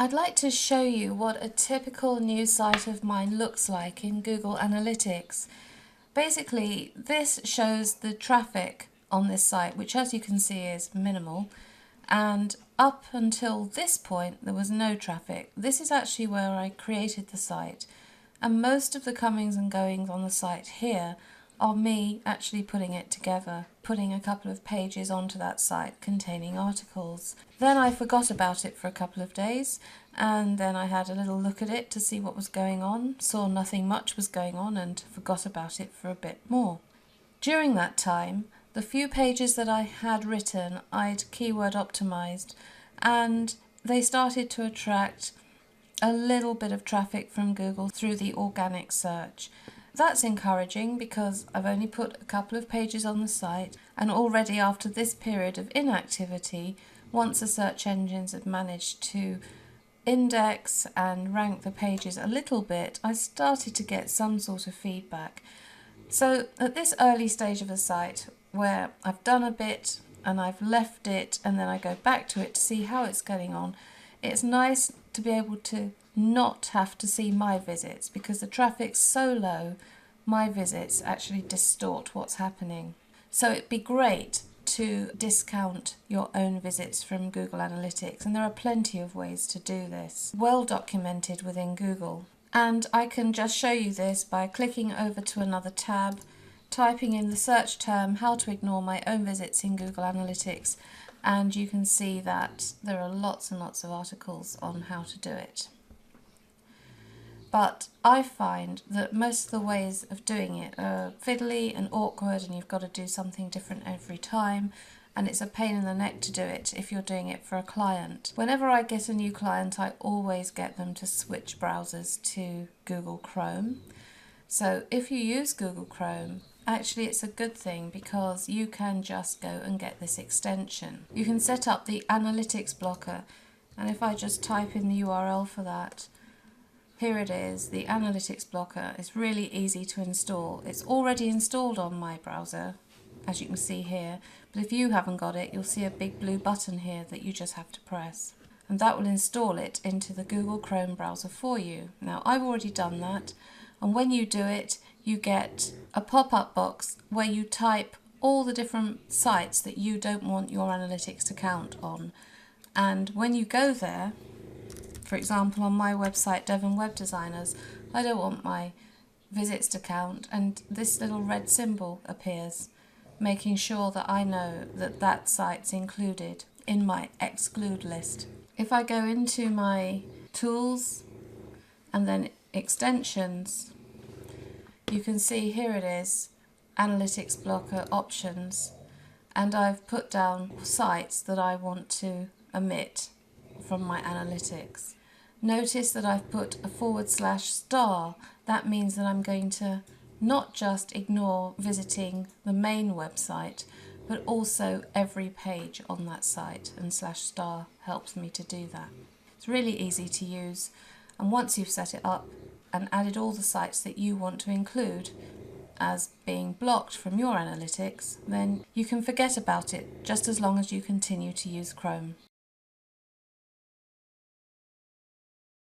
I'd like to show you what a typical news site of mine looks like in Google Analytics. Basically, this shows the traffic on this site, which as you can see is minimal, and up until this point there was no traffic. This is actually where I created the site, and most of the comings and goings on the site here are me actually putting it together, putting a couple of pages onto that site containing articles. Then I forgot about it for a couple of days, and then I had a little look at it to see what was going on, saw nothing much was going on, and forgot about it for a bit more. During that time, the few pages that I had written, I'd keyword optimized, and they started to attract a little bit of traffic from Google through the organic search. That's encouraging because I've only put a couple of pages on the site, and already after this period of inactivity, once the search engines had managed to index and rank the pages a little bit, I started to get some sort of feedback. So at this early stage of the site, where I've done a bit and I've left it and then I go back to it to see how it's getting on, it's nice to be able to not have to see my visits, because the traffic's so low, my visits actually distort what's happening. So it'd be great to discount your own visits from Google Analytics, and there are plenty of ways to do this, well documented within Google. And I can just show you this by clicking over to another tab, typing in the search term how to ignore my own visits in Google Analytics, and you can see that there are lots and lots of articles on how to do it. But I find that most of the ways of doing it are fiddly and awkward, and you've got to do something different every time, and it's a pain in the neck to do it if you're doing it for a client. Whenever I get a new client, I always get them to switch browsers to Google Chrome. So if you use Google Chrome, actually it's a good thing because you can just go and get this extension. You can set up the analytics blocker, and if I just type in the URL for that, here it is, the analytics blocker. Is really easy to install. It's already installed on my browser, as you can see here, but if you haven't got it, you'll see a big blue button here that you just have to press, and that will install it into the Google Chrome browser for you. Now, I've already done that, and when you do it, you get a pop-up box where you type all the different sites that you don't want your analytics to count on, and when you go there, for example, on my website, Devon Web Designers, I don't want my visits to count, and this little red symbol appears, making sure that I know that that site's included in my exclude list. If I go into my tools and then extensions, you can see here it is, analytics blocker options, and I've put down sites that I want to omit from my analytics. Notice that I've put a /*. That means that I'm going to not just ignore visiting the main website, but also every page on that site, and /* helps me to do that. It's really easy to use, and once you've set it up and added all the sites that you want to include as being blocked from your analytics, then you can forget about it just as long as you continue to use Chrome.